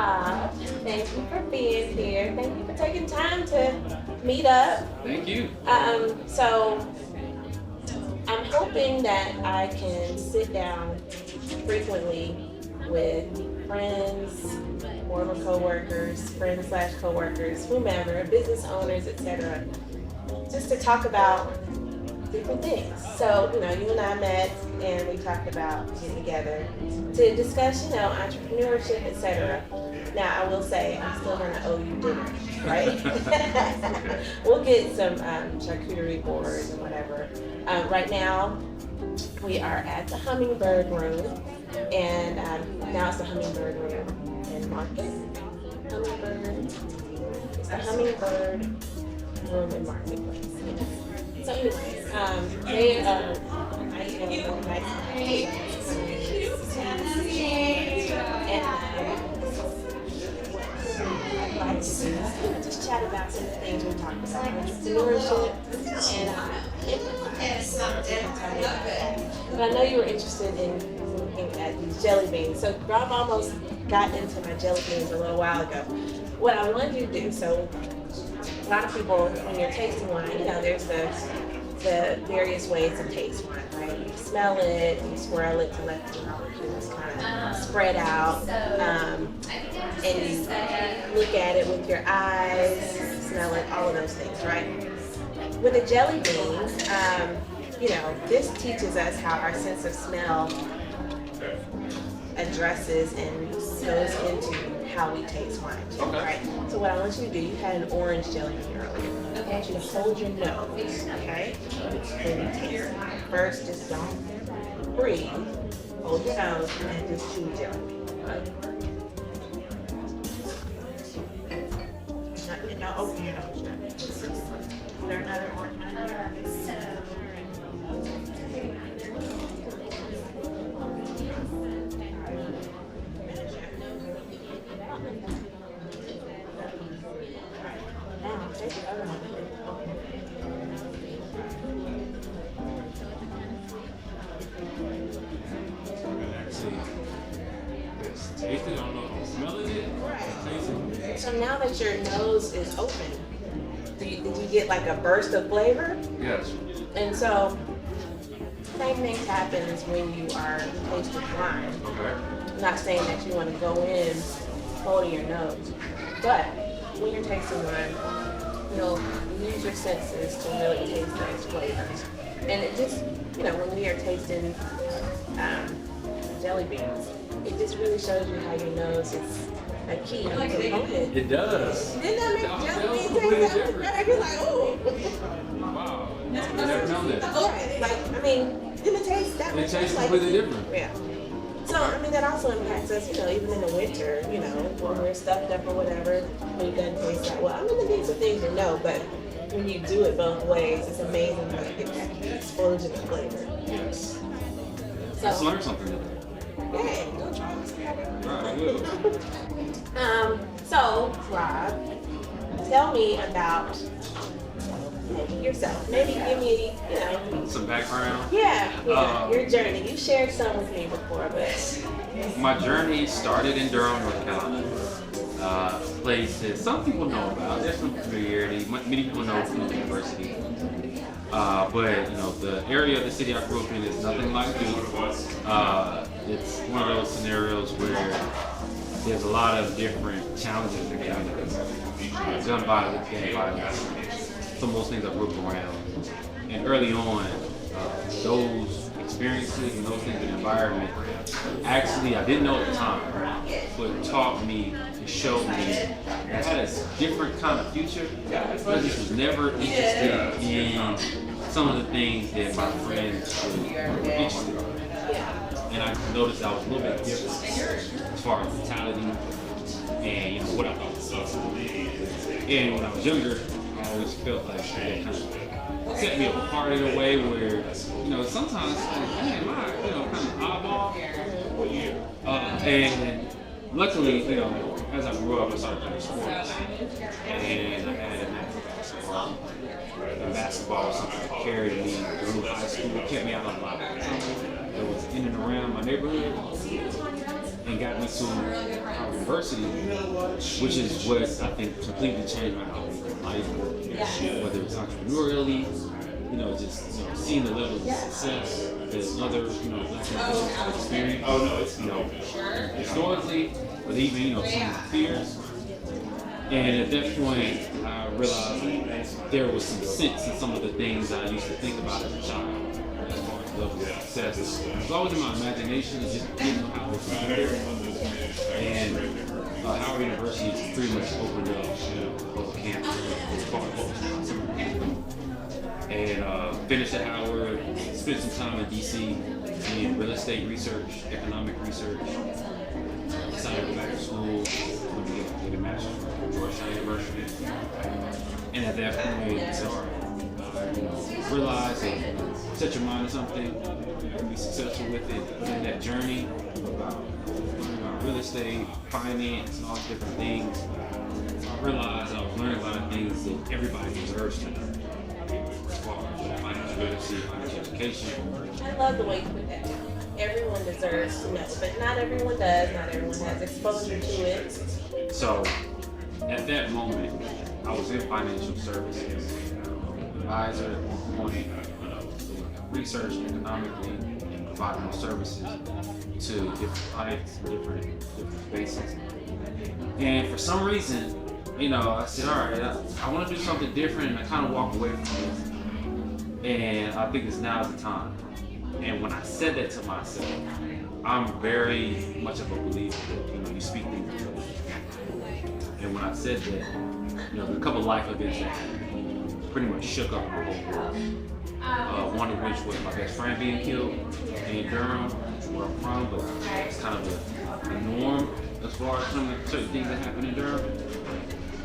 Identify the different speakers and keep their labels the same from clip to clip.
Speaker 1: Rob. Thank you for being here. Thank you for taking time to meet up.
Speaker 2: Thank you.
Speaker 1: So I'm hoping that I can sit down frequently with friends, former coworkers, friends slash coworkers, whomever, business owners, etc., just to talk about different things. So, you and I met and we talked about getting together to discuss, entrepreneurship, etc. Now, I will say I'm still going to owe you dinner, right?
Speaker 2: Okay.
Speaker 1: We'll get some charcuterie boards and whatever. Right now, we are at the Hummingbird Room, and now it's the Hummingbird Room in Market. Hummingbird. It's the Hummingbird Room in Marketplace. Yeah. So, anyways, they I am nice and I'd like to just chat about some of the things we talked about, entrepreneurship, but I know you were interested in looking at these jelly beans. So Rob almost got into my jelly beans a little while ago. What I wanted you to do, so a lot of people, when you're tasting wine, there's the various ways to taste wine, right? You smell it, you swirl it to let the molecules kind of spread out, and you look at it with your eyes, smell it, all of those things, right? With the jelly beans, this teaches us how our sense of smell addresses and goes into how we taste wine, too, right? So what I want you to do, you had an orange jelly bean earlier. I want you to hold your nose, okay? When you taste it. First, just don't breathe. Hold your nose and just chew jelly bean. Now open your nose. Is there another orange one here? Now, take the other one.
Speaker 2: Taste it, I don't know if I'm smelling it.
Speaker 1: Right. So now that your nose is open, did you get like a burst of flavor?
Speaker 2: Yes.
Speaker 1: And so, same thing happens when you are tasting wine.
Speaker 2: Okay.
Speaker 1: I'm not saying that you want to go in holding your nose, but when you're tasting wine, you'll use your senses to really taste those flavors. And it just, when we are tasting jelly beans, it just really shows you how your nose is a key component.
Speaker 2: It does.
Speaker 1: Didn't that make jelly beans taste so better? You're like, oh.
Speaker 2: Wow. I never known that.
Speaker 1: Right. Like, didn't it taste that much?
Speaker 2: It tastes
Speaker 1: like,
Speaker 2: completely different.
Speaker 1: Yeah. So, that also impacts us, even in the winter, when we're stuffed up or whatever, it doesn't taste that well. There's some things you know, but when you do it both ways, it's amazing how you get that explosion of flavor.
Speaker 2: Yes.
Speaker 1: So,
Speaker 2: Let's learn something today.
Speaker 1: yeah, go try this.
Speaker 2: Right, I will.
Speaker 1: So, Rob, tell me about yourself. Maybe give me,
Speaker 2: Some background.
Speaker 1: Yeah, your journey. You shared some with me before, but
Speaker 2: My journey started in Durham, North Carolina. Place that some people know about. There's some familiarity. Many people know from the university. But the area of the city I grew up in is nothing like Duke. It's one of those scenarios where there's a lot of different challenges that come with gun violence, gang violence. Some of those things I grew up around. And early on, those experiences and those things in the environment, actually, I didn't know at the time, but taught me and showed me that I had a different kind of future. I just was never interested in some of the things that my friends were interested in. And I noticed I was a little bit different as far as mentality and what I thought was awesome. And when I was younger, I always felt like that kind of set me apart in a way where, sometimes man, am I, kind of oddball? And luckily, as I grew up, I started playing sports. And I had a knack for basketball was something that carried me through high school. It kept me out of a lot of trouble that was in and around my neighborhood. and got me to Howard University, which is what I think completely changed my outlook on life. Whether it's entrepreneurially, just seeing the level of success that other black individuals have experienced, historically, but even some of the fears. And at that point, I realized there was some sense in some of the things I used to think about as a child, as far as level of success. It was always in my imagination, just didn't know how it was going to get there. And Howard University pretty much opened up the whole campus as far as what was possible. And finished at Howard, spent some time in DC in real estate research, economic research. Decided to go back to school, went to get a master's from Georgetown University. And at that point, I realized that set your mind to something, and be successful with it. And that journey about learning about real estate, finance, and all these different things, I realized I was learning a lot of things that everybody deserves to know. As far as financial literacy, financial education.
Speaker 1: I love the way you put that down. Everyone deserves to know, but not everyone does. Not everyone has exposure to it.
Speaker 2: So, at that moment, I was in financial services, advisor at one point, doing research economically and providing those services to different clients in different spaces. And for some reason, I said, all right, I want to do something different, and I kind of walked away from this. And I think it's now the time. And when I said that to myself, I'm very much of a believer that you speak things into it. And when I said that, there were a couple of life events that pretty much shook up my whole world. One of which was my best friend being killed in Durham, where I'm from, but it's kind of the norm as far as some of the certain things that happen in Durham.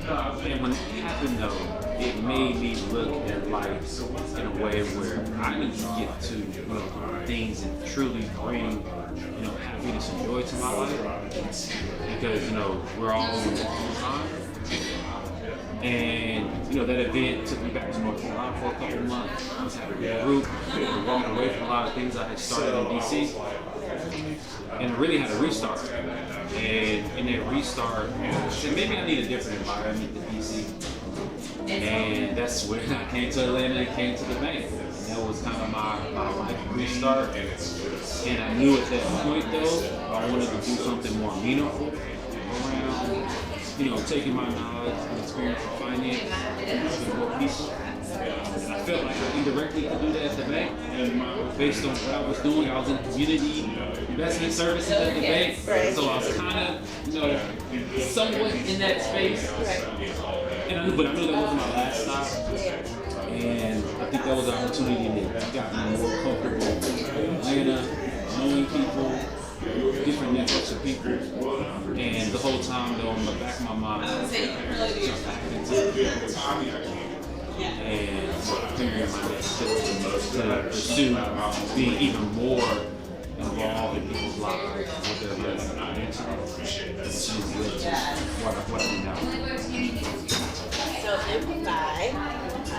Speaker 2: And when it happened though, it made me look at life in a way where I need to get to things that truly bring happiness and joy to my life. Because we're all on the wrong time. And that event took me back to North Carolina for a couple of months. I was having a group, walking away from a lot of things I had started in DC. And I really had to restart. And in that restart, I said maybe I need a different environment than DC. And that's when I came to Atlanta and came to the bank. And that was kind of my life restart. And I knew at that point though, I wanted to do something more meaningful around, taking my knowledge and experience in finance to more people. And I felt like I indirectly could do that at the bank. Based on what I was doing, I was in community investment services at the bank. So I was kind of, somewhat in that space. But I knew that wasn't my last stop. And I think that was an opportunity that got me more comfortable in Atlanta, knowing people, different networks of people. And the whole time though, in the back of my mind, I was just back into and figuring my next steps to pursue being even more involved in people's lives, what they're living, which is what I do now.
Speaker 1: So Amplify,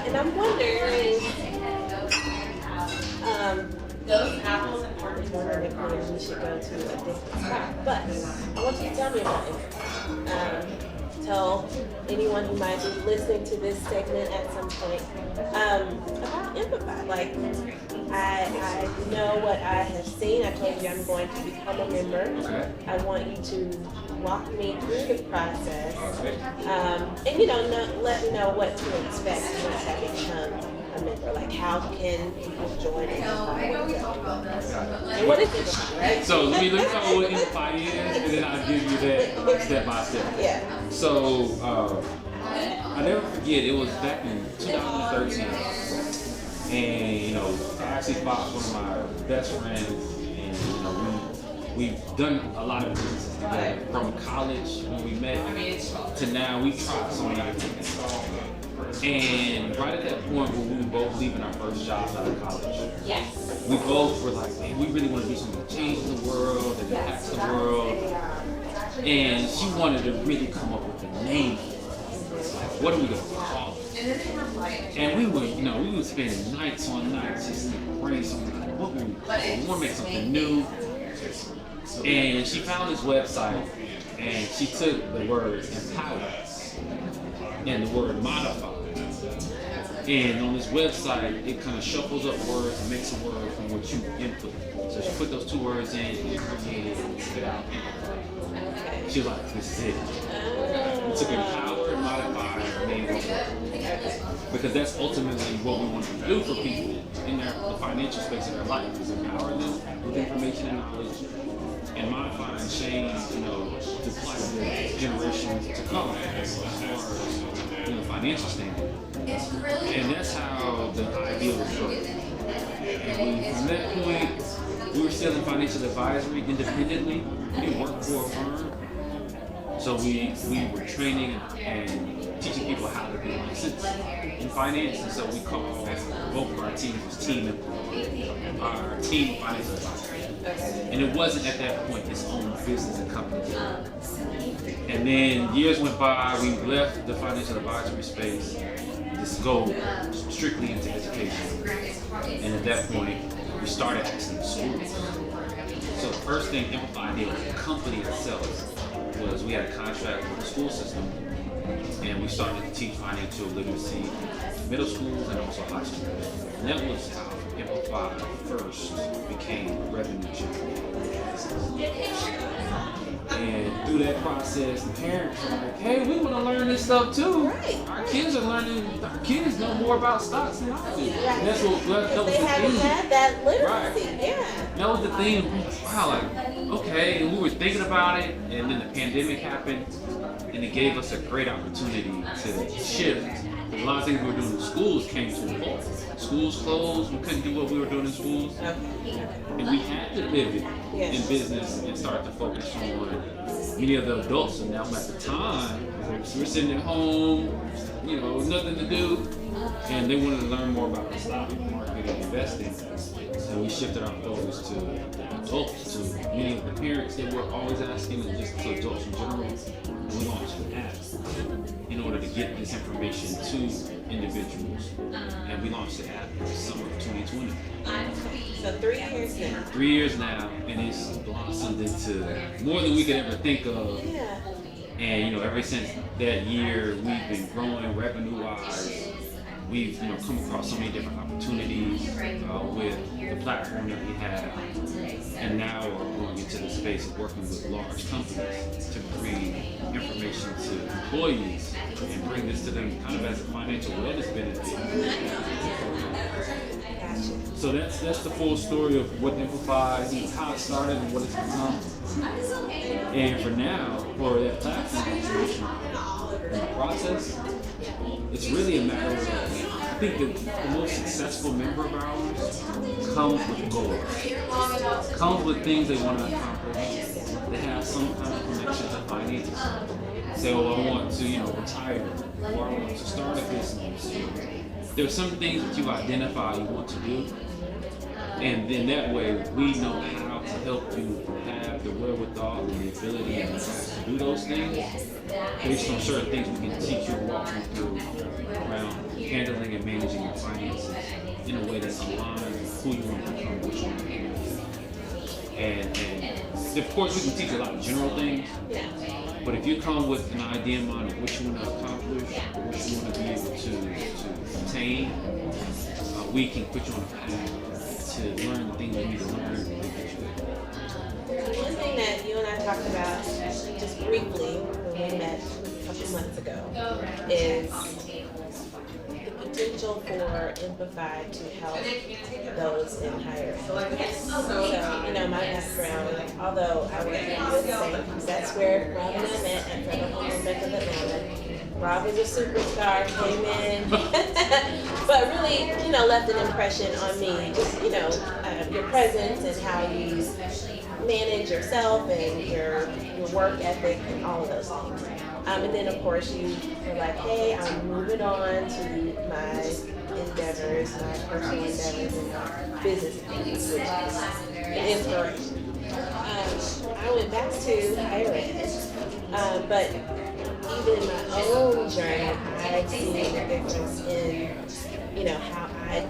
Speaker 1: and I'm wondering, those apples and oranges, wondering if maybe we should go to a different spot. But I want you to tell me about it. Tell anyone who might be listening to this segment at some point about Amplify. Like, I know what I have seen. I told you I'm going to become a member.
Speaker 2: Okay.
Speaker 1: I want you to walk me through the process, and let me know what to expect once I become a member. Like, how can people join Amplify? I know we talked about this, and what is Amplify, right?
Speaker 2: So let me tell you what Amplify is, and then I'll give you that step by step.
Speaker 1: Yeah.
Speaker 2: So I never forget. It was back in 2013, and I actually fought one of my best friends, and we've done a lot of business together. From college when we met to now, we've tried so many different things. And right at that point when we were both leaving our first jobs out of college, we both were like, man, we really want to do something to change the world and impact the world. And she wanted to really come up with a name. Like, what are we going to call it? And we would spend nights on nights just brainstorming, like, what we want to make something new. And she found this website, and she took the word empower and the word modify. And on this website, it kind of shuffles up words and makes a word from what you input. So she put those two words in and it created it out.
Speaker 1: Okay.
Speaker 2: She was like, this is it. We took empower and modify and made one word. Because that's ultimately what we want to do for people in the financial space of their life, is empower them with information and knowledge, and modify and change, to apply to the generations to come as far as, financial standing. And that's how the idea was struck. And from that point, we were still in financial advisory independently. We didn't work for a firm. So we were training and teaching people how to be licensed in finance. And so we called both of our teams team our team financial advisory. And it wasn't at that point its own business and company. And then years went by, we left the financial advisory space to go strictly into education. And at that point, we started asking schools. So the first thing Amplify did as a company itself was we had a contract with the school system, and we started to teach financial literacy in middle schools and also high schools. And that was how Amplify first became a revenue generator. And through that process, the parents were like, hey, we want to learn this stuff too.
Speaker 1: Right.
Speaker 2: Our kids are learning, our kids know more about stocks than I do.
Speaker 1: Right.
Speaker 2: And that's what that was
Speaker 1: They
Speaker 2: the
Speaker 1: haven't
Speaker 2: thing.
Speaker 1: had that literacy.
Speaker 2: Right.
Speaker 1: Yeah.
Speaker 2: That was the thing. Wow, like, okay, and we were thinking about it, and then the pandemic happened, and it gave us a great opportunity to shift. A lot of things we were doing in schools came to a halt. Schools closed, we couldn't do what we were doing in schools,
Speaker 1: Okay.
Speaker 2: and we had to pivot
Speaker 1: Yes.
Speaker 2: in business and start to focus on many of the adults. And now at the time, we were sitting at home, nothing to do, and they wanted to learn more about the stock market and investing. So we shifted our focus to adults, to many of the parents that were always asking, and just to adults in general. And we launched an app in order to get this information to individuals. And we launched the app in the summer of 2020.
Speaker 1: So 3 years now.
Speaker 2: 3 years now, and it's blossomed into more than we could ever think of.
Speaker 1: Yeah.
Speaker 2: And ever since that year, we've been growing revenue-wise. We've come across so many different opportunities with the platform that we have, and now we're going into the space of working with large companies to bring information to employees and bring this to them kind of as a financial wellness benefit.
Speaker 1: Gotcha.
Speaker 2: So that's the full story of what Amplify, how it started and what it's become. And for now, for that platform in the process, it's really a matter of, I think the most successful member of ours comes with goals, comes with things they want to accomplish. They have some kind of connection to finances. Say, oh, I want to, retire, or I want to start a business. There's some things that you identify you want to do, and then that way we know how to help you have the wherewithal and the ability and the cash to do those things based on certain things we can teach you and walk you through around handling and managing your finances in a way that's aligned with who you want to become, what you want to be. And of course we can teach you a lot of general things, but if you come with an idea in mind of what you want to accomplish, or what you want to be able to attain, we can put you on a path to learn the things you need to learn to get you there.
Speaker 1: One thing that you and I talked about just briefly when we met a couple months ago is the potential for Amplify to help those in higher education. So, my background, although I went to the same, that's where Rob and I met at Federal Home Loan Bank of Atlanta. Rob is a superstar, came in, but really, left an impression on me. Just, your presence and how you manage yourself and your work ethic and all of those things. And then, of course, you were like, hey, I'm moving on to my endeavors, my personal endeavors, and my business things, which is an inspiration. I went back to higher ed, but even in my own journey, I've seen a difference in, how I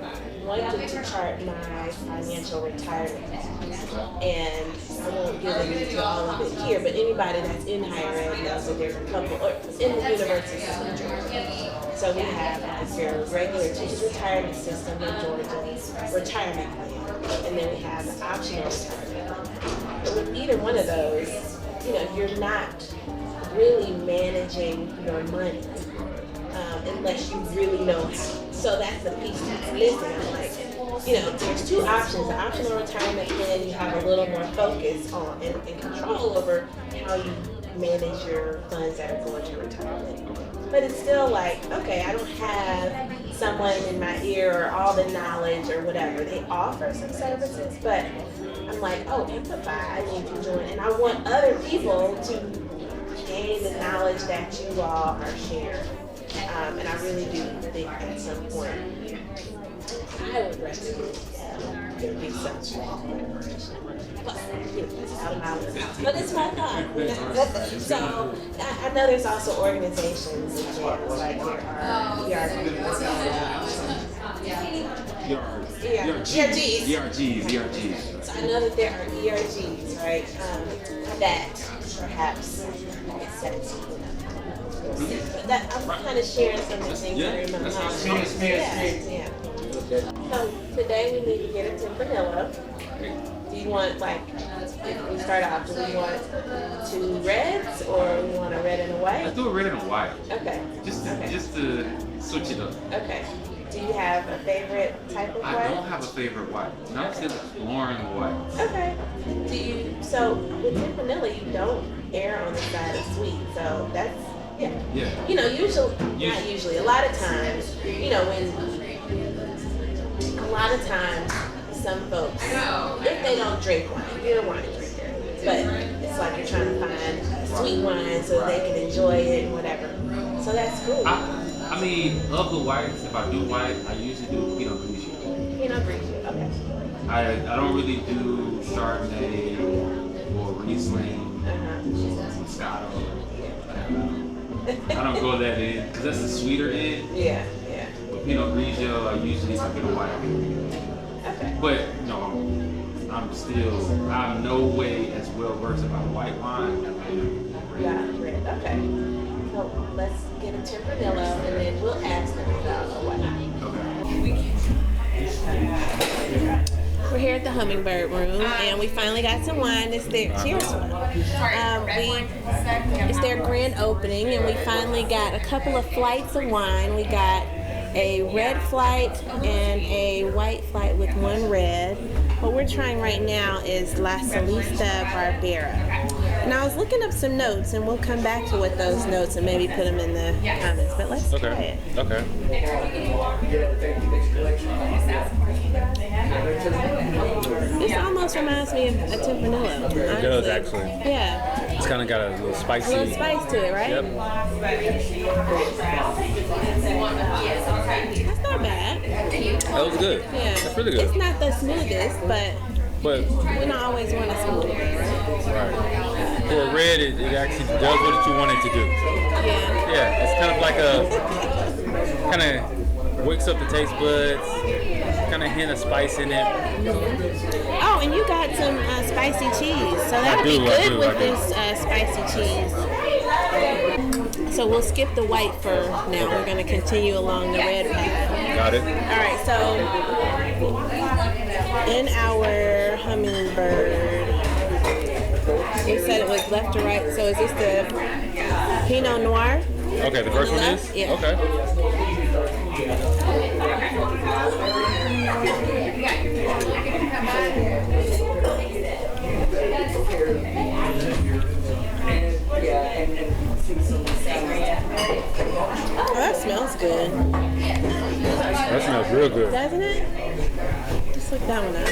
Speaker 1: wanted to chart my financial retirement path. And I won't get into all of it here, but anybody that's in higher ed knows that there's a couple, or in the university system in Georgia. So we have like your regular teacher's retirement system in Georgia, retirement plan, and then we have an optional retirement plan. But with either one of those, you know, you're not really managing your money unless you really know how. So that's the piece that's missing. I'm like, you know, there's two options. The optional retirement plan, you have a little more focus on and control over how you manage your funds that are going to retirement. But it's still like, okay, I don't have someone in my ear or all the knowledge or whatever. They offer some services, but I'm like, oh, Amplify, I need to join. And I want other people to gain the knowledge that you all are sharing. And I really do think at some point I would recommend there be some but it's my thought. So I know there's also organizations and jams, like there are ERGs. So I know that there are ERGs, right? That perhaps it's set to, but that I'm kind of sharing some of the things that are in my mind. Yeah. So today we need to get a Tempranillo. Do you want, like, if we start off, do we want two reds or we want a red and a white?
Speaker 2: Let's do a red and a white.
Speaker 1: Okay.
Speaker 2: Just to switch it up.
Speaker 1: Okay. Do you have a favorite type of white?
Speaker 2: I don't have a favorite white. I'm still exploring white.
Speaker 1: Okay. So with Tempranillo, you don't err on the side of sweet, so that's, yeah. You know, not usually, a lot of times, you know, a lot of times, some folks, if they don't drink wine, you're a wine drinker, but it's like you're trying to find sweet wine so they can enjoy it and whatever. So that's cool.
Speaker 2: I mean, of the whites, if I do white, I usually do Pinot Grigio.
Speaker 1: Pinot Grigio, okay.
Speaker 2: I don't really do Chardonnay or Riesling, Moscato. I don't go that in, because that's the sweeter end.
Speaker 1: Yeah.
Speaker 2: But Pinot Grigio, I usually get a white.
Speaker 1: Okay.
Speaker 2: But no, I'm no way as well versed about white wine as I am red.
Speaker 1: Red. Okay. So let's get a Tempranillo and then we'll ask them about a white. Okay. We're here at the Hummingbird Room and we finally got some wine. It's their it's their grand opening and we finally got a couple of flights of wine. We got a red flight and a white flight with one red. What we're trying right now is La Solista Barbera. And I was looking up some notes, and we'll come back to what those notes and maybe put them in the comments. But let's try it.
Speaker 2: Okay.
Speaker 1: This almost reminds me of a Tempranillo.
Speaker 3: It does, actually.
Speaker 1: Yeah.
Speaker 3: It's kind of got a little spicy.
Speaker 1: A little spice to it, right?
Speaker 3: Yep.
Speaker 1: That's not bad.
Speaker 3: That was good.
Speaker 1: Yeah.
Speaker 3: That's really good.
Speaker 1: It's not the smoothest, but we don't always want a smooth one, right?
Speaker 3: Right. For a red, it actually does what you want it to do.
Speaker 1: Yeah.
Speaker 3: Yeah, it's kind of like kind of wakes up the taste buds, kind of hint of spice in it.
Speaker 1: Oh, and you got some spicy cheese, so that'll be good with this spicy cheese. So we'll skip the white for now. We're going to continue along the red path.
Speaker 3: Got it.
Speaker 1: All right, so in our Hummingbird, we said it was left to right. So is this the Pinot Noir?
Speaker 3: Okay, the first one is?
Speaker 1: Yeah.
Speaker 3: Okay.
Speaker 1: Oh, that smells good.
Speaker 3: That smells real good.
Speaker 1: Doesn't it? Just look that one up.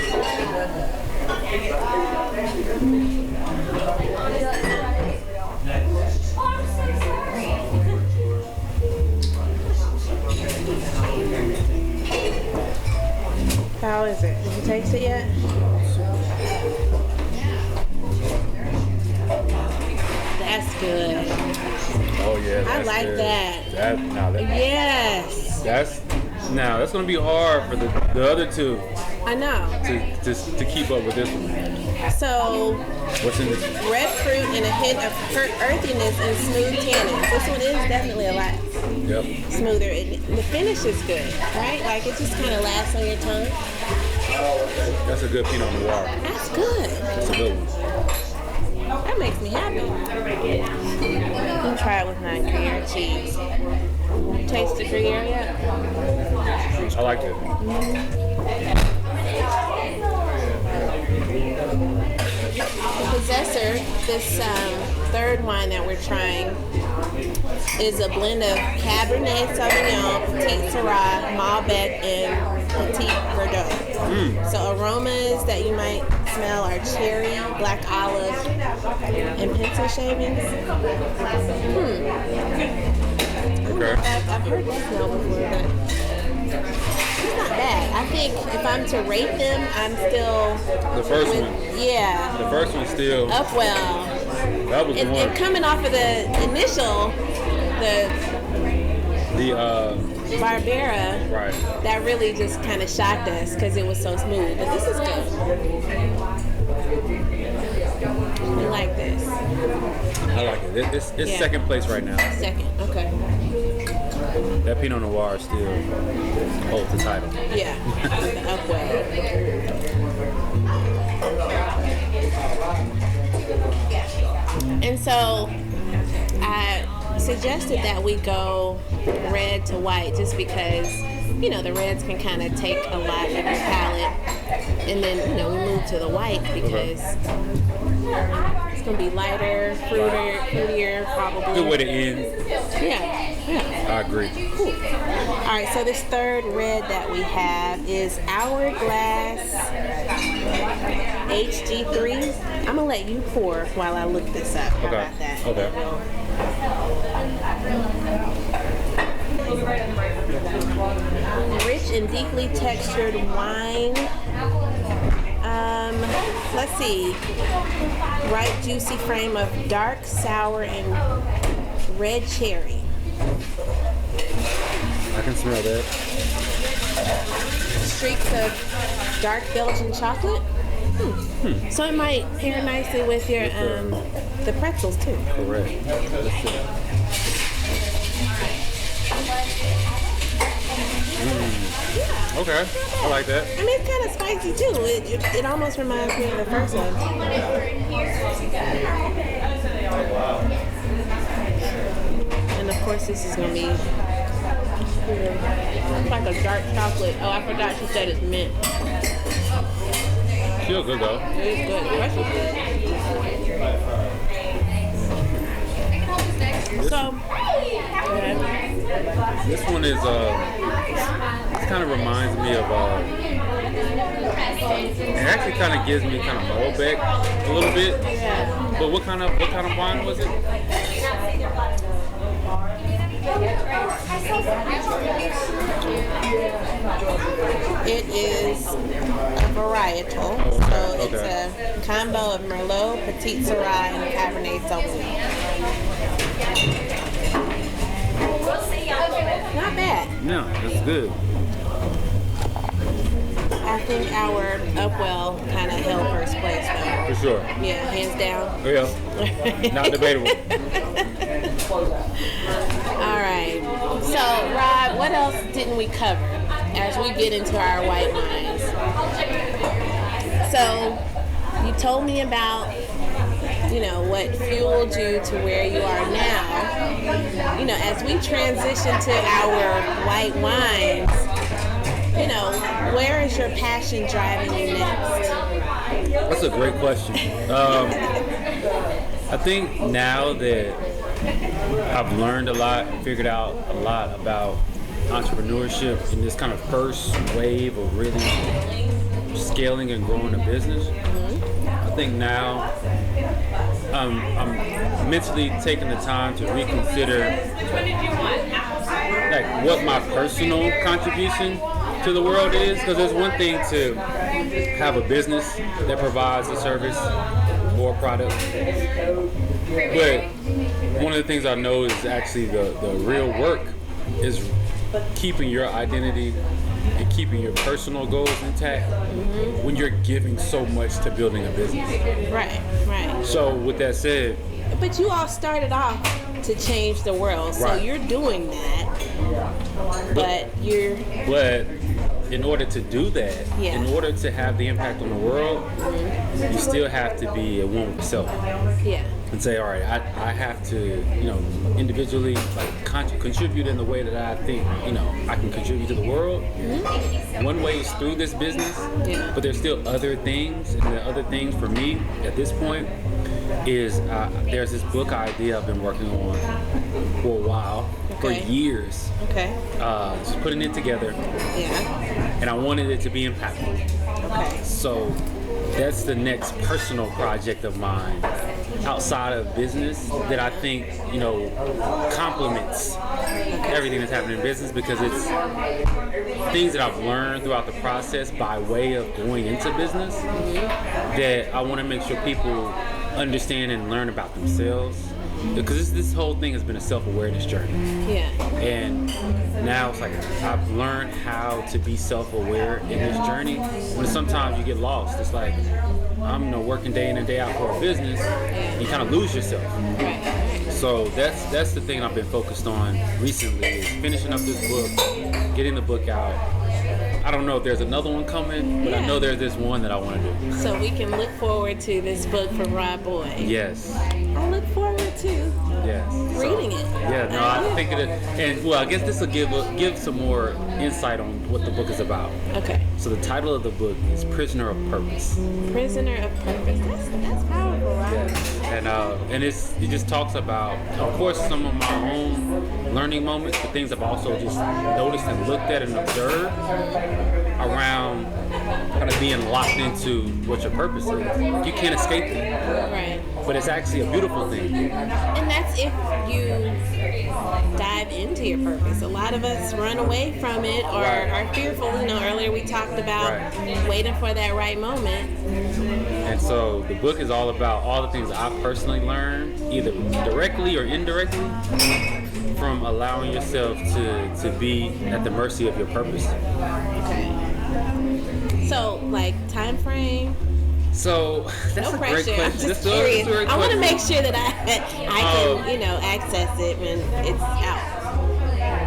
Speaker 1: How is it? Did you taste it yet? That's good.
Speaker 3: Oh yeah.
Speaker 1: I like
Speaker 3: good.
Speaker 1: that.
Speaker 3: Yes.
Speaker 1: That's
Speaker 3: Now that's gonna be hard for the other two
Speaker 1: I know.
Speaker 3: to keep up with this one.
Speaker 1: So,
Speaker 3: What's in this?
Speaker 1: red fruit and a hint of earthiness and smooth tannins. This one is definitely a lot
Speaker 3: Yep.
Speaker 1: smoother. The finish is good, right? Like it just kind of lasts on your tongue.
Speaker 3: That's a good Pinot Noir.
Speaker 1: That's good.
Speaker 3: That's a good one.
Speaker 1: That makes me happy. You can try it with non-Gruyere cheese. Taste the Gruyere yet?
Speaker 3: I like it.
Speaker 1: The Possessor, this third wine that we're trying, is a blend of Cabernet Sauvignon, Petit Syrah, Malbec, and Petit Verdot. So aromas that you might smell are cherry, black olive, and pencil shavings.
Speaker 3: Okay.
Speaker 1: I've heard this smell before, but it's not bad. I think if I'm to rate them, I'm still
Speaker 3: The first one.
Speaker 1: yeah,
Speaker 3: The first one still.
Speaker 1: Upwell.
Speaker 3: That was the one.
Speaker 1: And coming off of the initial, the
Speaker 3: The
Speaker 1: Barbera,
Speaker 3: right.
Speaker 1: that really just kind of shocked us because it was so smooth. But this is good. We like this.
Speaker 3: I like it. It's
Speaker 1: Yeah.
Speaker 3: second place right now.
Speaker 1: Second, okay.
Speaker 3: That Pinot Noir still holds the title.
Speaker 1: Yeah, the Upwell. And so I suggested that we go red to white just because, you know, the reds can kind of take a lot of your palate. And then, you know, we move to the white because it's going to be lighter, fruitier, probably.
Speaker 3: Good way to end.
Speaker 1: Yeah.
Speaker 3: I agree.
Speaker 1: Cool. All right, so this third red that we have is Hourglass HG3. I'm going to let you pour while I look this up. How
Speaker 3: Okay.
Speaker 1: about that?
Speaker 3: Okay.
Speaker 1: Rich and deeply textured wine. Let's see. Ripe, juicy frame of dark, sour, and red cherry.
Speaker 3: I can smell that.
Speaker 1: Streaks of dark Belgian chocolate. So it might pair nicely with your the pretzels too.
Speaker 3: Correct. Let's see. Okay. I like that.
Speaker 1: I mean, it's kind of spicy too. It almost reminds me of the first one. And of course, this is gonna be it's like a dark chocolate. Oh, I forgot she said it's mint.
Speaker 3: Feel good though.
Speaker 1: It is good. The rest is good. So,
Speaker 3: This one is it kind of reminds me of it actually kind of gives me kind of Malbec a little bit.
Speaker 1: yeah.
Speaker 3: But what kind of wine was it?
Speaker 1: It is a varietal. So it's a combo of Merlot, Petit Syrah, and Cabernet Sauvignon. Not bad.
Speaker 3: No, that's good.
Speaker 1: I think our Upwell kind of held first place though.
Speaker 3: For sure.
Speaker 1: Yeah, hands down.
Speaker 3: Oh, yeah. Not debatable.
Speaker 1: All right. So, Rob, what else didn't we cover as we get into our white wines? So, you told me about, you know, what fueled you to where you are now. You know, as we transition to our white wines, you know, where is your passion driving you next?
Speaker 3: That's a great question. I think now that I've learned a lot, figured out a lot about entrepreneurship in this kind of first wave of really scaling and growing a business, I think now I'm mentally taking the time to reconsider like what my personal contribution to the world is, because there's one thing to have a business that provides a service or product, but one of the things I know is actually the real work is keeping your identity and keeping your personal goals intact when you're giving so much to building a business.
Speaker 1: Right.
Speaker 3: So with that said,
Speaker 1: but you all started off to change the world, so
Speaker 3: Right.
Speaker 1: you're doing that. But
Speaker 3: in order to do that,
Speaker 1: Yeah.
Speaker 3: in order to have the impact on the world, you still have to be a one with yourself.
Speaker 1: Yeah.
Speaker 3: And say, all right, I have to, individually contribute in the way that I think, I can contribute to the world. One way is through this business, but there's still other things, and the other things for me at this point is there's this book idea I've been working on for a while, for years.
Speaker 1: Okay.
Speaker 3: Just putting it together.
Speaker 1: Yeah.
Speaker 3: And I wanted it to be impactful.
Speaker 1: Okay.
Speaker 3: So that's the next personal project of mine outside of business that I think, complements everything that's happening in business, because it's things that I've learned throughout the process by way of going into business that I want to make sure people understand and learn about themselves. Because this whole thing has been a self-awareness journey.
Speaker 1: Yeah.
Speaker 3: And now it's like I've learned how to be self-aware in this journey. When sometimes you get lost, it's like I'm working day in and day out for a business. You kind of lose yourself.
Speaker 1: Right.
Speaker 3: So that's the thing I've been focused on recently, is finishing up this book, getting the book out. I don't know if there's another one coming, but I know there's this one that I want to do.
Speaker 1: So we can look forward to this book from Rob Boyd.
Speaker 3: Yes.
Speaker 1: I look forward to reading it.
Speaker 3: Yeah, no, I think it is. And I guess this will give some more insight on what the book is about.
Speaker 1: Okay.
Speaker 3: So the title of the book is Prisoner of Purpose.
Speaker 1: Prisoner of Purpose. That's powerful, right?
Speaker 3: Yeah. And it just talks about, of course, some of my own learning moments, but things I've also just noticed and looked at and observed around kind of being locked into what your purpose is. You can't escape it.
Speaker 1: Right.
Speaker 3: But it's actually a beautiful thing.
Speaker 1: And that's if you dive into your purpose. A lot of us run away from it or are fearful. Earlier we talked about waiting for that right moment.
Speaker 3: And so the book is all about all the things I've personally learned, either directly or indirectly, from allowing yourself to be at the mercy of your purpose.
Speaker 1: Okay. So, time frame?
Speaker 3: So that's
Speaker 1: no
Speaker 3: a great
Speaker 1: pressure.
Speaker 3: question.
Speaker 1: I'm just curious. I want to make sure that I can, access it when it's out.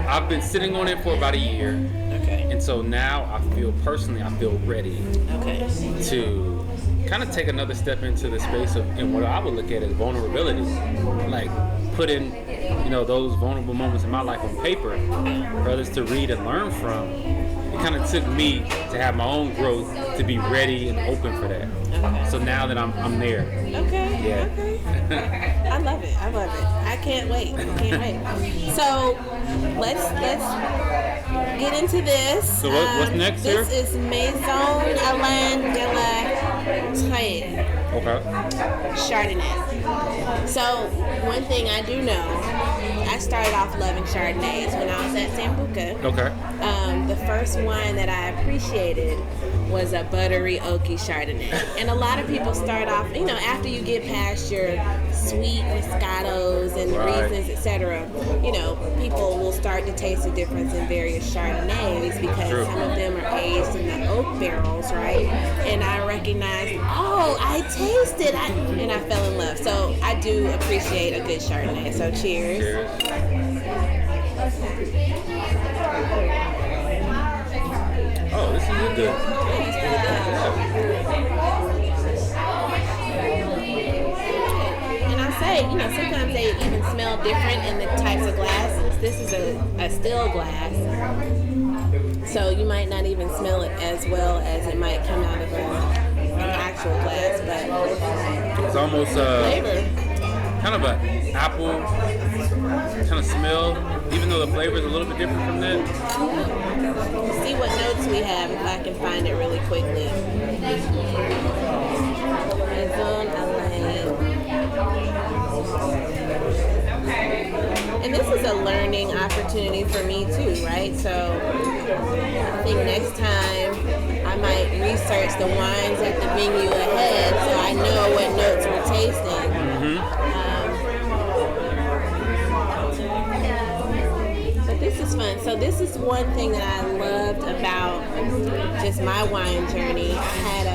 Speaker 3: I've been sitting on it for about a year.
Speaker 1: Okay.
Speaker 3: And so now I feel ready to kind of take another step into the space of, and what I would look at as vulnerability. Like putting, those vulnerable moments in my life on paper for others to read and learn from. It kind of took me to have my own growth to be ready and open for that. Okay. So now that I'm there.
Speaker 1: Okay.
Speaker 3: Yeah.
Speaker 1: Okay. I love it. I can't wait. So let's get into this.
Speaker 3: So what's next here?
Speaker 1: This is Maison Alain de la Traille.
Speaker 3: Okay.
Speaker 1: Chardonnay. So one thing I do know, I started off loving Chardonnays when I was at Sambuca.
Speaker 3: Okay.
Speaker 1: The first wine that I appreciated was a buttery, oaky Chardonnay. And a lot of people start off, after you get past your sweet Moscatos and Rieslings, etc., people will start to taste the difference in various Chardonnays because some of them are aged in the oak barrels, right? And I recognized, I tasted, and I fell in love. So I do appreciate a good Chardonnay. So cheers.
Speaker 3: Oh, this is really good.
Speaker 1: It's pretty good. And I say, sometimes they even smell different in the types of glasses. This is a still glass. So you might not even smell it as well as it might come out of an actual glass, but
Speaker 3: it's almost
Speaker 1: flavor.
Speaker 3: Kind of an apple kind of smell, even though the flavor is a little bit different from that.
Speaker 1: See what notes we have if I can find it really quickly. Maison Alain. And this is a learning opportunity for me too, right? So I think next time I might research the wines at the menu ahead so I know what notes we're tasting. But this is fun. So this is one thing that I loved about just my wine journey. I had a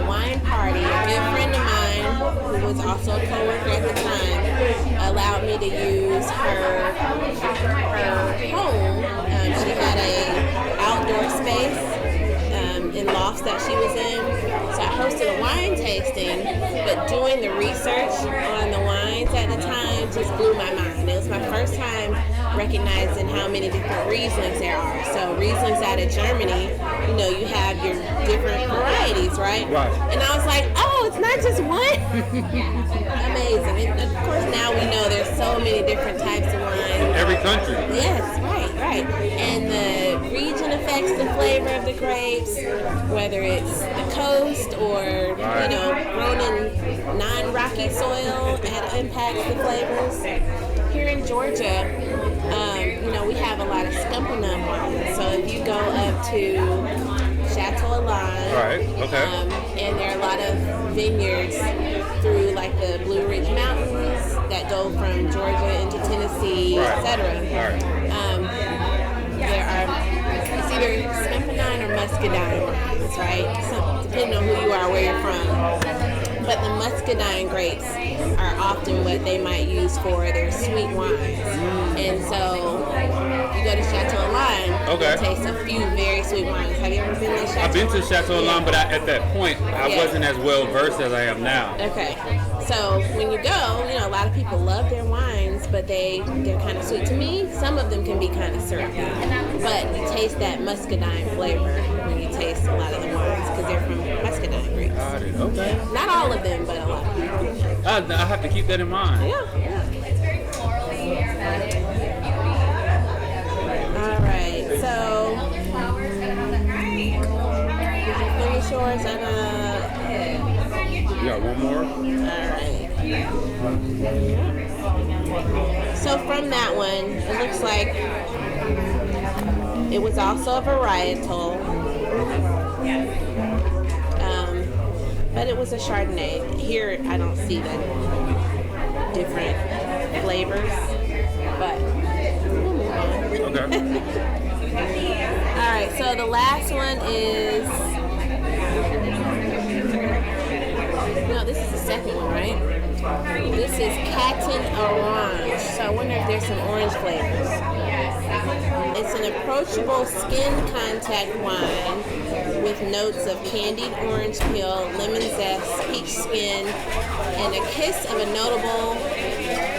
Speaker 1: wine party. A good friend of mine, who was also a coworker at the time, allowed me to use her home. She had a outdoor space in lofts that she was in. So I hosted a wine tasting, but doing the research on the wines at the time just blew my mind. It was my first time recognizing how many different Rieslings there are. So Rieslings out of Germany, you have your different varieties, right?
Speaker 3: Right.
Speaker 1: And I was like, oh, it's not just one. Amazing. And of course, now we know there's so many different types of wine.
Speaker 3: In every country.
Speaker 1: Yes, right. And the region affects the flavor of the grapes, whether it's the coast or, grown in non-rocky soil, that impacts the flavors. Here in Georgia, we have a lot of Scumpernum wines. So if you go up to Chateau Alon,
Speaker 3: Right. Okay.
Speaker 1: and there are a lot of vineyards through like the Blue Ridge Mountains that go from Georgia into Tennessee,
Speaker 3: Right.
Speaker 1: etc.
Speaker 3: Right.
Speaker 1: There are, it's either Scumpernine or Muscadine wines, right? So, depending on who you are, where you're from. But the Muscadine grapes are often what they might use for their sweet wines. And so, you go to Chateau Alon,
Speaker 3: Okay.
Speaker 1: you taste a few very sweet wines. Have you ever been to Chateau?
Speaker 3: I've been to Chateau Alon, but at that point, I wasn't as well versed as I am now.
Speaker 1: Okay. So when you go, a lot of people love their wines, but they're kind of sweet. To me, some of them can be kind of syrupy. But you taste that muscadine flavor when you taste a lot of the wines because they're from muscadine grapes.
Speaker 3: Got it. Okay.
Speaker 1: Not all of them, but a lot of them.
Speaker 3: I have to keep that in mind.
Speaker 1: Yeah. All right. So finish yours and
Speaker 3: You got one more?
Speaker 1: Alright. So from that one, it looks like it was also a varietal. But it was a Chardonnay. Here I don't see the different flavors. But we'll move on.
Speaker 3: Okay.
Speaker 1: Alright, so the last one is this is the second one, right? This is Caton Orange. So I wonder if there's some orange flavors. It's an approachable skin contact wine with notes of candied orange peel, lemon zest, peach skin, and a kiss of a notable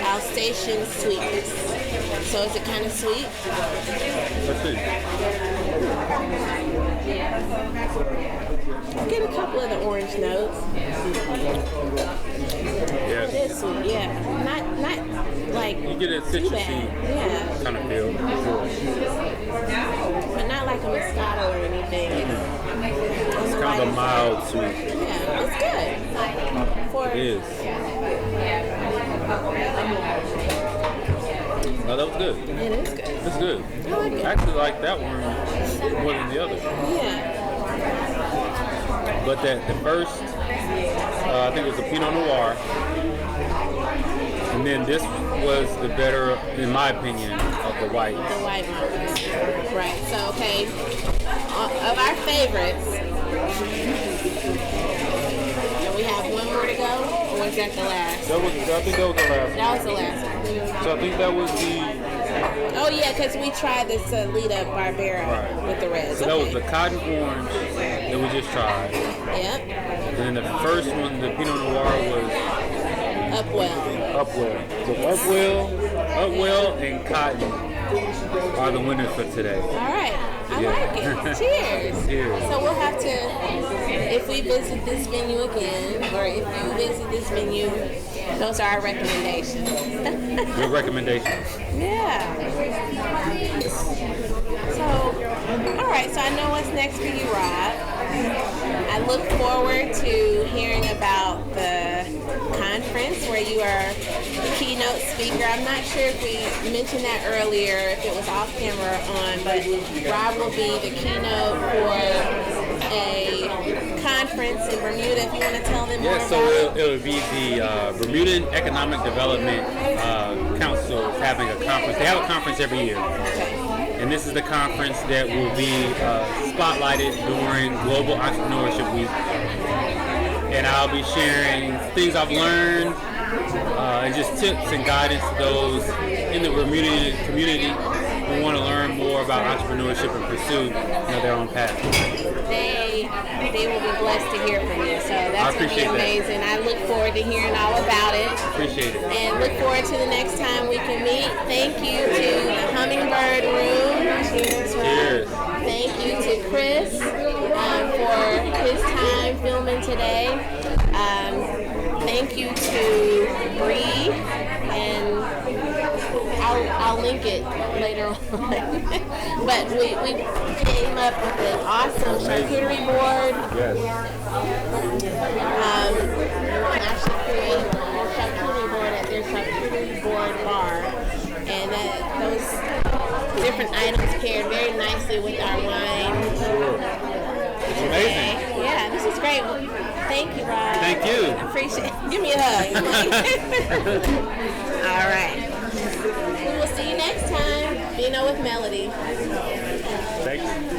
Speaker 1: Alsatian sweetness. So is it kind of sweet?
Speaker 3: Let's see.
Speaker 1: I get a couple of the orange notes.
Speaker 3: Yeah.
Speaker 1: It is sweet, yeah. Not like
Speaker 3: You get a
Speaker 1: too
Speaker 3: citrusy
Speaker 1: bad. Yeah.
Speaker 3: kind of feel.
Speaker 1: But not like a Moscato or anything.
Speaker 3: It's kind of a mild sweet.
Speaker 1: Yeah, it's good. For
Speaker 3: It is. No, that was good.
Speaker 1: It is good.
Speaker 3: It's good.
Speaker 1: I like it.
Speaker 3: I actually like that one more than the other.
Speaker 1: Yeah.
Speaker 3: But the first, I think it was a Pinot Noir. And then this was the better, in my opinion, of the white.
Speaker 1: The white ones. Right. So, okay. Of our favorites, do we have one more to go? Or was that the last?
Speaker 3: I think that was the last one.
Speaker 1: That was the last one.
Speaker 3: So I think that was the,
Speaker 1: Oh, yeah, because we tried this Lita Barbera
Speaker 3: Right.
Speaker 1: with the reds.
Speaker 3: so that was the cotton orange that we just tried.
Speaker 1: Yep.
Speaker 3: And then the first one, the Pinot Noir, was
Speaker 1: Upwell.
Speaker 3: Upwell. So Upwell, and Cotton are the winners for today.
Speaker 1: All right. I
Speaker 3: Yeah.
Speaker 1: like it. Cheers.
Speaker 3: Cheers.
Speaker 1: So we'll have to, if we visit this venue again, or if you visit this venue, those are our recommendations.
Speaker 3: Good recommendations.
Speaker 1: Yeah. So, all right. So I know what's next for you, Rob. I look forward to hearing about the conference where you are the keynote speaker. I'm not sure if we mentioned that earlier, if it was off camera or on, but Rob will be the keynote for a conference in Bermuda. If you want to tell them more
Speaker 3: Yeah, so
Speaker 1: about it.
Speaker 3: it'll be the Bermudan Economic Development Council is having a conference. They have a conference every year. And this is the conference that will be spotlighted during Global Entrepreneurship Week. And I'll be sharing things I've learned and just tips and guidance to those in the Bermudian community who want to learn more about entrepreneurship and pursue their own path.
Speaker 1: They will be blessed to hear from you. So that's going to be amazing. I look forward to hearing all about it.
Speaker 3: Appreciate it.
Speaker 1: And look forward to the next time we can meet. Thank you to the Hummingbird Room. Cheers.
Speaker 3: Cheers.
Speaker 1: Thank you to Chris for his time filming today. Thank you to Bree, and I'll link it later on. But we came up with an awesome charcuterie board.
Speaker 3: Yes.
Speaker 1: Actually created a charcuterie board at their charcuterie board bar, and those different items paired very nicely with our wine.
Speaker 3: It's amazing.
Speaker 1: Yeah, this is great. Well, thank you, Rob.
Speaker 3: Thank you.
Speaker 1: I appreciate it. Give me a hug. All right. We will see you next time. Vino with Melody.
Speaker 3: Thank you.